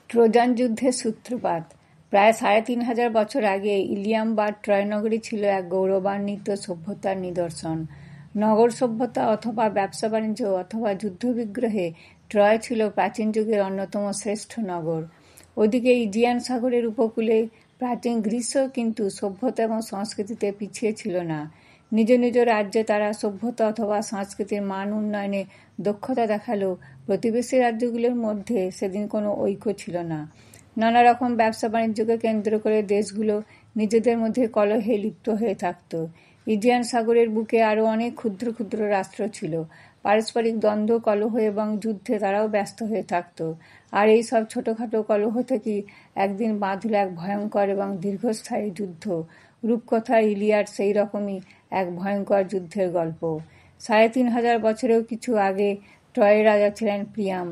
Trojan যুদ্ধের সূত্রপাত প্রায় ৩,৫০০ বছর আগে ইলিয়াম বা ট্রয় নগরী ছিল এক গৌরবান্বিত সভ্যতার নিদর্শন। নগর সভ্যতা অথবা ব্যবসা বাণিজ্য অথবা যুদ্ধবিগ্রহে ট্রয় ছিল প্রাচীন যুগের অন্যতম শ্রেষ্ঠ নগর। ওদিকে ইজিয়ান সাগরের উপকূলে প্রাচীন গ্রীসও কিন্তু সভ্যতা এবং সংস্কৃতিতে পিছিয়ে ছিল না। নিজ নিজ রাজ্যে তারা সভ্যতা অথবা সংস্কৃতির মান উন্নয়নে দক্ষতা দেখালেও প্রতিবেশী রাজ্যগুলোর মধ্যে সেদিন কোনো ঐক্য ছিল না। নানা রকম ব্যবসা বাণিজ্যকে কেন্দ্র করে দেশগুলো নিজেদের মধ্যে কলহে লিপ্ত হয়ে থাকত। ইজিয়ান সাগরের বুকে আরও অনেক ক্ষুদ্র ক্ষুদ্র রাষ্ট্র ছিল। পারস্পরিক দ্বন্দ্ব, কলহ এবং যুদ্ধে তারাও ব্যস্ত হয়ে থাকত। আর এই সব ছোটোখাটো কলহ থেকেই একদিন বাঁধল এক ভয়ঙ্কর এবং দীর্ঘস্থায়ী যুদ্ধ। রূপকথার ইলিয়াড সেই রকমই এক ভয়ঙ্কর যুদ্ধের গল্প। ৩,৫০০ বছরেও কিছু আগে ট্রয়ের রাজা ছিলেন প্রিয়াম,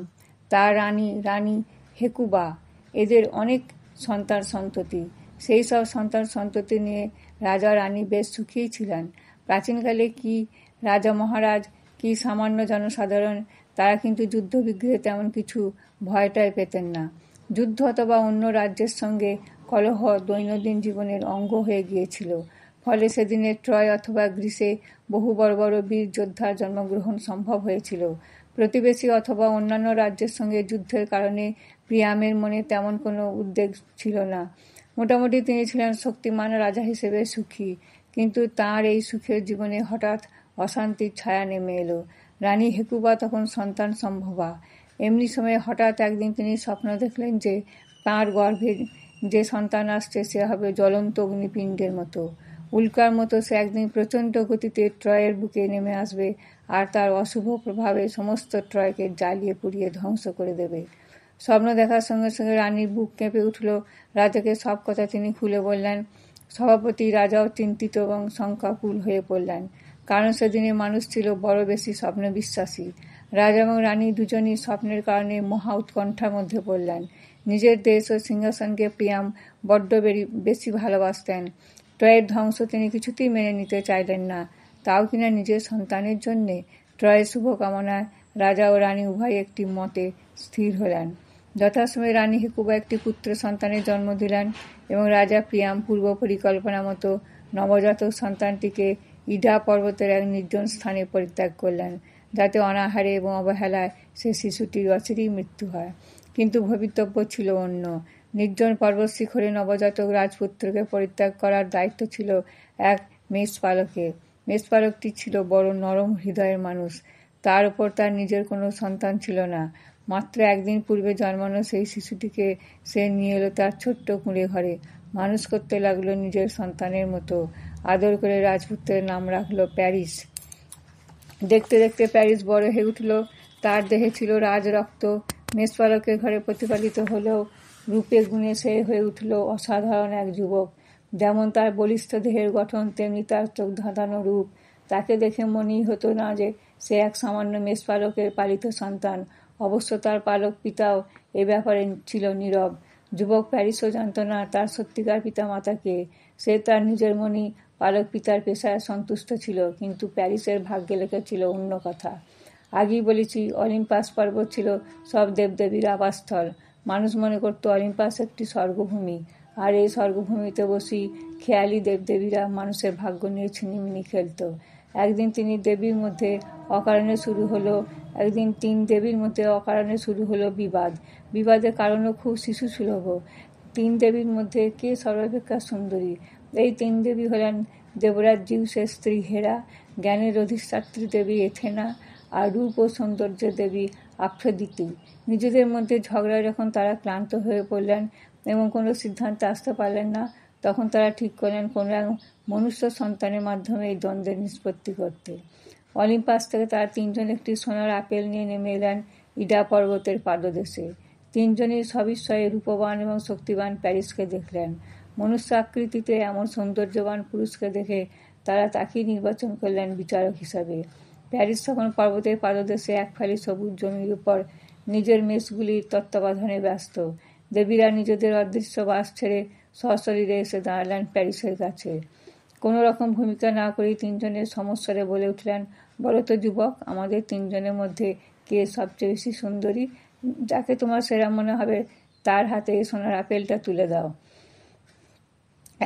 তার রানী হেকুবা। এদের অনেক সন্তান সন্ততি। সেই সব সন্তান সন্ততি নিয়ে রাজা রানী বেশ সুখীই ছিলেন। প্রাচীনকালে কি রাজা মহারাজ কি সামান্য জনসাধারণ তারা কিন্তু যুদ্ধবিগ্রহে তেমন কিছু ভয়টাই পেতেন না। যুদ্ধ অথবা অন্য রাজ্যের সঙ্গে কলহ দৈনন্দিন জীবনের অঙ্গ হয়ে গিয়েছিল। ফলে সেদিনে ট্রয় অথবা গ্রীসে বহু বড় বড় বীর যোদ্ধার জন্মগ্রহণ সম্ভব হয়েছিল। প্রতিবেশী অথবা অন্যান্য রাজ্যের সঙ্গে যুদ্ধের কারণে প্রিয়ামের মনে তেমন কোনো উদ্বেগ ছিল না। মোটামুটি তিনি ছিলেন শক্তিমান রাজা হিসেবে সুখী। কিন্তু তাঁর এই সুখের জীবনে হঠাৎ অশান্তির ছায়া নেমে এলো। রানী হেকুবা তখন সন্তান সম্ভবা। এমনি সময়ে হঠাৎ একদিন তিনি স্বপ্ন দেখলেন যে তাঁর গর্ভে যে সন্তান আসছে সে হবে জ্বলন্ত অগ্নিপিণ্ডের মতো, উল্কার মতো। সে একদিন প্রচণ্ড গতিতে ট্রয়ের বুকে নেমে আসবে আর তার অশুভ প্রভাবে সমস্ত ট্রয়কে জ্বালিয়ে পুড়িয়ে ধ্বংস করে দেবে। স্বপ্ন দেখার সঙ্গে সঙ্গে রানীর বুক কেঁপে উঠল। রাজাকে সব কথা তিনি খুলে বললেন। সভাপতি রাজাও চিন্তিত এবং শঙ্কাকুল হয়ে পড়লেন, কারণ সেদিনে মানুষ ছিল বড় বেশি স্বপ্ন বিশ্বাসী। রাজা এবং রানী দুজনই স্বপ্নের কারণে মহা উৎকণ্ঠার মধ্যে পড়লেন। নিজের দেশ ও সিংহাসনকে প্রিয়াম বড্ড বেশি ভালোবাসতেন। ট্রয়ের ধ্বংস তিনি কিছুতেই মেনে নিতে চাইলেন না, তাও কিনা নিজের সন্তানের জন্যে। ট্রয়ের শুভকামনায় রাজা ও রানী উভয় একটি মতে স্থির হলেন। যথাসময়ে রানী হেকুবা একটি পুত্র সন্তানের জন্ম দিলেন এবং রাজা প্রিয়াম পূর্ব পরিকল্পনা মতো নবজাতক সন্তানটিকে ইডা পর্বতের এক নির্জন স্থানে পরিত্যাগ করলেন, যাতে অনাহারে এবং অবহেলায় সে শিশুটির অচিরেই মৃত্যু হয়। কিন্তু ভবিতব্য ছিল অন্য। নির্জন পর্বত শিখরে নবজাতক রাজপুত্রকে পরিত্যাগ করার দায়িত্ব ছিল এক মেষপালকের। মেষপালকটি ছিল বড় নরম হৃদয়ের মানুষ। তার উপর তার নিজের কোনো সন্তান ছিল না। মাত্র একদিন পূর্বে জন্মানো সেই শিশুটিকে সে নিয়ে এলো তার ছোট্ট কুঁড়ে ঘরে। মানুষ করতে লাগলো নিজের সন্তানের মতো। আদর করে রাজপুত্রের নাম রাখলো প্যারিস। দেখতে দেখতে প্যারিস বড় হয়ে উঠল। তার দেহে ছিল রাজরক্ত। মেষপালকের ঘরে প্রতিপালিত হলেও রূপে গুণে সে হয়ে উঠল অসাধারণ এক যুবক। যেমন তার বলিষ্ঠ দেহের গঠন, তেমনি তার চোখ ধাঁধানো রূপ। তাকে দেখে মনেই হতো না যে সে এক সামান্য মেষপালকের পালিত সন্তান। অবশ্য তার পালক পিতাও এ ব্যাপারে ছিল নীরব। যুবক প্যারিসও জানত না তার সত্যিকার পিতা মাতাকে। সে তার নিজের মনেই পালক পিতার পেশায় সন্তুষ্ট ছিল, কিন্তু প্যারিসের ভাগ্যে লেখেছিল অন্য কথা। আগেই বলেছি, অলিম্পাস পর্বত ছিল সব দেবদেবীর আবাসস্থল। মানুষ মনে করত অলিম্পাস একটি স্বর্গভূমি, আর এই স্বর্গভূমিতে বসেই খেয়ালি দেবদেবীরা মানুষের ভাগ্য নিয়ে ছিনিমিনি খেলত। একদিন তিন দেবীর মধ্যে শুরু হলো বিবাদ। বিবাদের কারণও খুব শিশুসুলভ। তিন দেবীর মধ্যে কে সর্বাপেক্ষা সুন্দরী? এই তিন দেবী হলেন দেবরাজ জিউসের স্ত্রী হেরা, জ্ঞানের অধিষ্ঠাত্রী দেবী এথেনা, আর রূপ ও সৌন্দর্যের দেবী আফ্রোদিতি। নিজেদের মধ্যে ঝগড়ায় যখন তারা ক্লান্ত হয়ে পড়লেন এবং কোনো সিদ্ধান্তে আসতে পারলেন না, তখন তারা ঠিক করলেন কোনো এক মনুষ্য সন্তানের মাধ্যমে এই দ্বন্দ্বের নিষ্পত্তি করতে। অলিম্পাস থেকে তারা তিনজন একটি সোনার আপেল নিয়ে নেমে এলেন ইডা পর্বতের পাদদেশে। তিনজনই সবিস্ময়ে রূপবান এবং শক্তিবান প্যারিসকে দেখলেন। মনুষ্য আকৃতিতে এমন সৌন্দর্যবান পুরুষকে দেখে তারা তাকেই নির্বাচন করলেন বিচারক হিসাবে। প্যারিস তখন পর্বতের পাদদেশে এক ফালি সবুজ জমির উপর নিজের মেষগুলির তত্ত্বাবধানে ব্যস্ত। দেবীরা নিজেদের অদৃশ্য বাস ছেড়ে সশরীরে এসে দাঁড়ালেন প্যারিসের কাছে। কোনো রকম ভূমিকা না করেই তিনজনের সমস্বরে বলে উঠলেন, বলো তো যুবক, আমাদের তিনজনের মধ্যে কে সবচেয়ে বেশি সুন্দরী? যাকে তোমার সেরা মনে হবে তার হাতে সোনার আপেলটা তুলে দাও।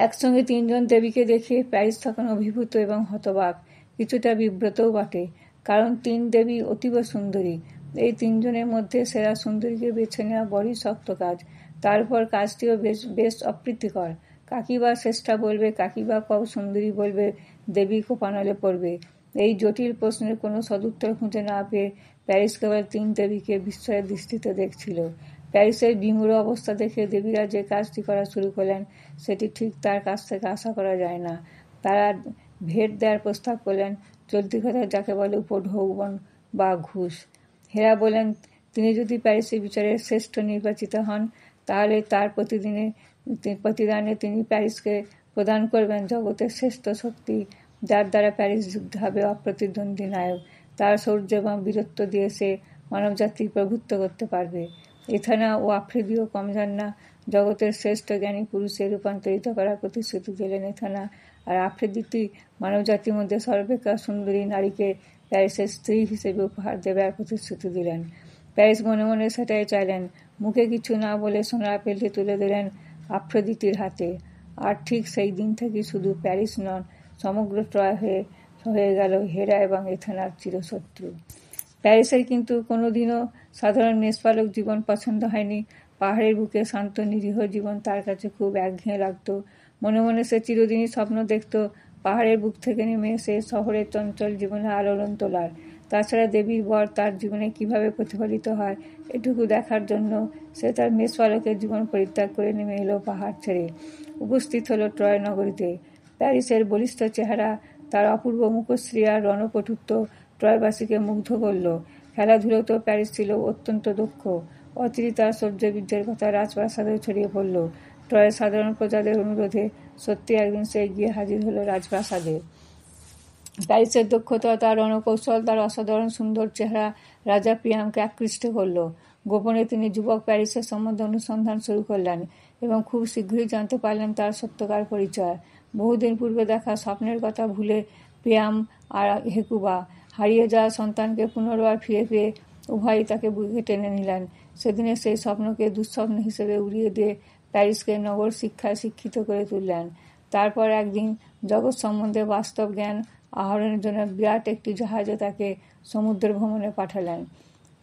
একসঙ্গে তিনজন দেবীকে দেখে প্যারিস তখন অভিভূত এবং হতবাক, কিছুটা বিব্রতও বটে, কারণ তিন দেবী অতীব সুন্দরী। এই তিনজনের মধ্যে সেরা সুন্দরীকে বেছে নেওয়া বড়ই শক্ত কাজ। তারপর কাজটিও বেশ অপ্রীতিকর। কাকি বা শ্রেষ্ঠা বলবে, কাকি বা কব সুন্দরী বলবে, দেবী কোপানলে পড়বে। এই জটিল প্রশ্নের কোনো সদুত্তর খুঁজে না পেয়ে প্যারিস কেবল তিন দেবীকে বিস্ময়ের দৃষ্টিতে দেখছিল। প্যারিসের বিমূঢ় অবস্থা দেখে দেবীরা যে কাজটি করা শুরু করলেন সেটি ঠিক তার কাছ থেকে আশা করা যায় না। তারা ভেট দেওয়ার প্রস্তাব করলেন, চলতি কথা যাকে বলে উপঢৌকন বা ঘুষ। হেরা বলেন, তিনি যদি প্যারিসের বিচারের শ্রেষ্ঠ নির্বাচিত হন তাহলে তার প্রতিদানে তিনি প্যারিসকে প্রদান করবেন জগতের শ্রেষ্ঠ শক্তি, যার দ্বারা প্যারিস যুদ্ধ হবে অপ্রতিদ্বন্দ্বী নায়ক। তার শৌর্য এবং বীরত্ব দিয়ে সে মানবজাতির প্রভুত্ব করতে পারবে। এথানা ও আফ্রিদিও কম যান না। জগতের শ্রেষ্ঠ জ্ঞানী পুরুষে রূপান্তরিত করার প্রতিশ্রুতি দিলেন এথানা, আর আফ্রিদিটি মানবজাতির মধ্যে সর্বাপেক্ষা সুন্দরী নারীকে প্যারিসের স্ত্রী হিসেবে উপহার দেবার প্রতিশ্রুতি দিলেন। প্যারিস মনে মনে সেটাই চাইলেন। মুখে কিছু না বলে সোনার আপেলটি তুলে দিলেন আফ্রোদিতির হাতে। আর ঠিক সেই দিন থেকে শুধু প্যারিস নন, সমগ্র ট্রয় হয়ে গেল হেরা এবং এথানার চিরশত্রু। প্যারিসের কিন্তু কোনোদিনও সাধারণ মেষপালক জীবন পছন্দ হয়নি। পাহাড়ের বুকে শান্ত নিরীহ জীবন তার কাছে খুব একঘেয়ে লাগত। মনে মনে সে চিরদিনই স্বপ্ন দেখত পাহাড়ের বুক থেকে নেমে এসে শহরের চঞ্চল জীবনে আলোড়ন তোলার। তাছাড়া দেবীর বর তার জীবনে কিভাবে প্রতিফলিত হয় এটুকু দেখার জন্য সে তার মেষপালকের জীবন পরিত্যাগ করে নেমে এলো পাহাড় ছেড়ে। উপস্থিত হলো ট্রয় নগরীতে। প্যারিসের বলিষ্ঠ চেহারা, তার অপূর্ব মুখশ্রী আর রণপটুত্ব ট্রয়বাসীকে মুগ্ধ করল। খেলাধুলোতেও প্যারিস ছিল অত্যন্ত দক্ষ। অচিরে তার শৌর্যবীর্যের কথা রাজপ্রাসাদেও ছড়িয়ে পড়ল। ট্রয়ের সাধারণ প্রজাদের অনুরোধে সত্যি একদিন সে গিয়ে হাজির হলো রাজপ্রাসাদে। প্যারিসের দক্ষতা, তার রণকৌশল, তার অসাধারণ সুন্দর চেহারা রাজা প্রিয়ামকে আকৃষ্ট করল। গোপনে তিনি যুবক প্যারিসের সম্বন্ধে অনুসন্ধান শুরু করলেন এবং খুব শীঘ্রই জানতে পারলেন তার সত্যকার পরিচয়। বহুদিন পূর্বে দেখা স্বপ্নের কথা ভুলে প্রিয়াম আর হেকুবা হারিয়ে যাওয়া সন্তানকে পুনর্বার ফিরে পেয়ে উভয়ই তাকে বুকে টেনে নিলেন। সেদিনে সেই স্বপ্নকে দুঃস্বপ্ন হিসেবে উড়িয়ে দিয়ে প্যারিসকে নগর শিক্ষায় শিক্ষিত করে তুললেন। তারপর একদিন জগৎ সম্বন্ধে বাস্তব জ্ঞান আহরণের জন্য বিরাট একটি জাহাজে তাকে সমুদ্র ভ্রমণে পাঠালেন।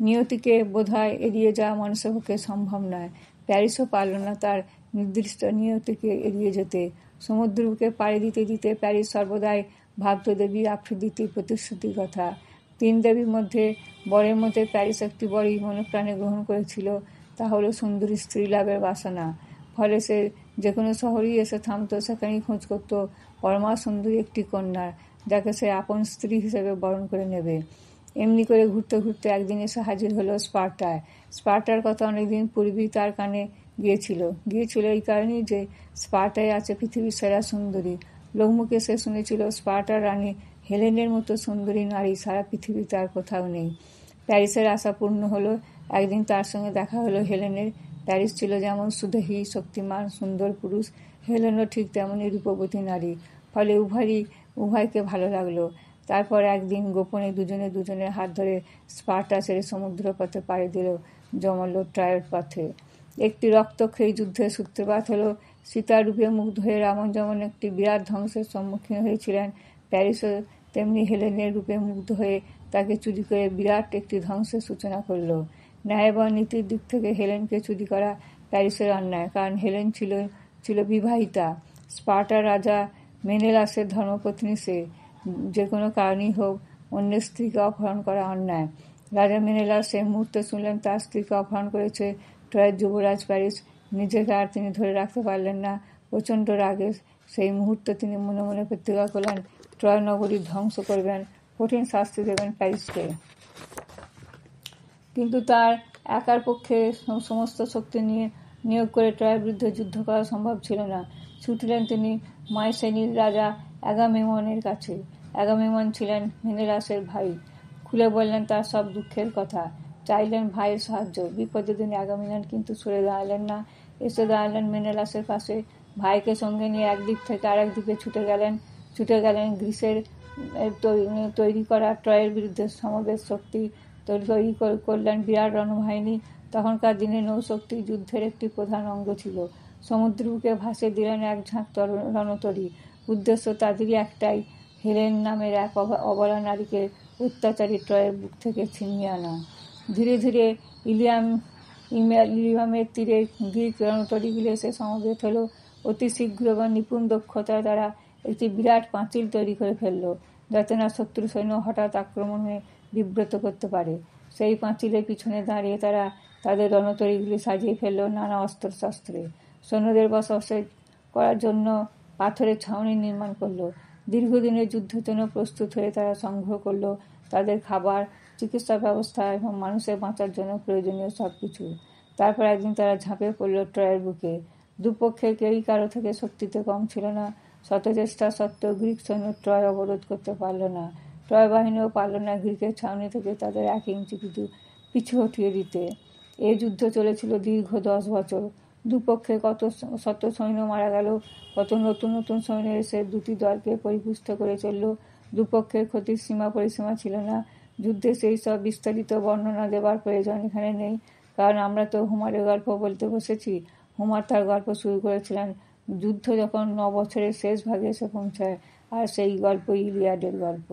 নিয়তিকে বোধহয় এড়িয়ে যাওয়া মানুষের পক্ষে সম্ভব নয়। প্যারিসও পারল না তার নির্দিষ্ট নিয়তিকে এড়িয়ে যেতে। সমুদ্র বুকে পাড়ি দিতে দিতে প্যারিস সর্বদাই ভাবত দেবী আফ্রোদিতির প্রতিশ্রুতির কথা। তিন দেবীর মধ্যে বরের মধ্যে প্যারিস একটি বড়ই মনপ্রাণে গ্রহণ করেছিল, তা হলো সুন্দরী স্ত্রী লাভের বাসনা। ফলে সে যে কোনো শহরেই এসে থামত, সেখানেই খোঁজ করত পরমা সুন্দরী একটি কন্যা, যাকে সে আপন স্ত্রী হিসেবে বরণ করে নেবে। এমনি করে ঘুরতে ঘুরতে একদিন এসে হাজির হলো স্পার্টায়। স্পার্টার কথা অনেকদিন পূর্বেই তার কানে গিয়েছিল এই কারণেই যে স্পার্টায় আছে পৃথিবীর সেরা সুন্দরী। লোকমুখে সে শুনেছিল স্পার্টার রানী হেলেনের মতো সুন্দরী নারী সারা পৃথিবীতে আর কোথাও নেই। প্যারিসের আশা পূর্ণ হলো। একদিন তার সঙ্গে দেখা হলো হেলেনের। প্যারিস ছিল যেমন সুদেহী, শক্তিমান, সুন্দর পুরুষ, হেলেনও ঠিক তেমনই রূপবতী নারী। ফলে উভয়কে ভালো লাগলো। তারপর একদিন গোপনে দুজনের হাত ধরে স্পার্টা ছেড়ে সমুদ্র পথে পাড়ি দিল, জমল ট্রয়ের পথে। একটি রক্তক্ষয়ী যুদ্ধের সূত্রপাত হলো। সীতার রূপে মুগ্ধ হয়ে রাবণ যেমন একটি বিরাট ধ্বংসের সম্মুখীন হয়েছিলেন, প্যারিসও তেমনি হেলেনের রূপে মুগ্ধ হয়ে তাকে চুরি করে বিরাট একটি ধ্বংসের সূচনা করল। ন্যায় বা নীতির দিক থেকে হেলেনকে চুরি করা প্যারিসের অন্যায়, কারণ হেলেন ছিল বিবাহিতা। স্পার্টার রাজা মেনেলাসের ধর্মপত্নী সে। যে কোনো কারণেই হোক, অন্যের স্ত্রীকে অপহরণ করা অন্যায়। রাজা মেনেলাস সেই মুহূর্তে শুনলেন তার স্ত্রীকে অপহরণ করেছে ট্রয়ের যুবরাজ প্যারিস। নিজেকে আর তিনি ধরে রাখতে পারলেন না। প্রচণ্ড রাগে সেই মুহূর্তে তিনি মনে মনে প্রতিজ্ঞা করলেন ট্রয় নগরী ধ্বংস করবেন, কঠিন শাস্তি দেবেন প্যারিসকে। কিন্তু তার একার পক্ষে সমস্ত শক্তি নিয়োগ করে ট্রয়ের বিরুদ্ধে যুদ্ধ করা সম্ভব ছিল না। ছুটলেন তিনি মাইসেনির রাজা অ্যাগামেমনের কাছে। অ্যাগামেমন ছিলেন মেনেলাসের ভাই। খুলে বললেন তার সব দুঃখের কথা, চাইলেন ভাইয়ের সাহায্য। বিপদের দিনে অ্যাগামেমন কিন্তু সরে দাঁড়ালেন না, এসে দাঁড়ালেন মেনেলাসের পাশে। ভাইকে সঙ্গে নিয়ে একদিক থেকে আরেক দিকে ছুটে গেলেন গ্রিসের তৈরি করা ট্রয়ের বিরুদ্ধে সমবেত শক্তি তৈরি করলেন বিরাট রণবাহিনী। তখনকার দিনে নৌশক্তি যুদ্ধের একটি প্রধান অঙ্গ ছিল। সমুদ্রবুকে ভাসে দিলেন এক ঝাঁক রণতরী। উদ্দেশ্য তাদেরই একটাই, হেলেন নামের এক অবলা নারীকে অত্যাচারী ট্রয়ের বুক থেকে ছিনিয়ে আনা। ধীরে ধীরে ইলিয়ামের তীরে গ্রিক রণতরীগুলি এসে সমবেত হলো। অতি শীঘ্র এবং নিপুণ দক্ষতায় তারা একটি বিরাট পাঁচিল তৈরি করে ফেলল, যাতে না শত্রু সৈন্য হঠাৎ আক্রমণে বিব্রত করতে পারে। সেই পাঁচিলের পিছনে দাঁড়িয়ে তারা তাদের রণতরীগুলি সাজিয়ে ফেলল নানা অস্ত্রশস্ত্রে। সৈন্যদের বসবাস করার জন্য পাথরের ছাউনি নির্মাণ করলো। দীর্ঘদিনের যুদ্ধের জন্য প্রস্তুত হয়ে তারা সংগ্রহ করলো তাদের খাবার, চিকিৎসা ব্যবস্থা এবং মানুষের বাঁচার জন্য প্রয়োজনীয় সব কিছু। তারপর একদিন তারা ঝাঁপে পড়ল ট্রয়ের বুকে। দুপক্ষের কেউই কারো থেকে শক্তিতে কম ছিল না। শত চেষ্টা সত্ত্বেও গ্রিক সৈন্য ট্রয় অবরোধ করতে পারল না। ট্রয় বাহিনীও পারল না গ্রিকের ছাউনি থেকে তাদের 1 ইঞ্চি পিছু হটিয়ে দিতে। এই যুদ্ধ চলেছিল দীর্ঘ 10 বছর। দুপক্ষে কত শত সৈন্য মারা গেল, কত নতুন নতুন সৈন্য এসে দুটি দলকে পরিপুষ্ট করে চলল। দুপক্ষের ক্ষতির সীমা পরিসীমা ছিল না। যুদ্ধে সেই সব বিস্তারিত বর্ণনা দেবার প্রয়োজন এখানে নেই, কারণ আমরা তো হোমারের গল্প বলতে বসেছি। হোমার তার গল্প শুরু করেছিলেন যুদ্ধ যখন 9 বছরের শেষ ভাগে এসে পৌঁছায়, আর সেই গল্পই ইলিয়াডের গল্প।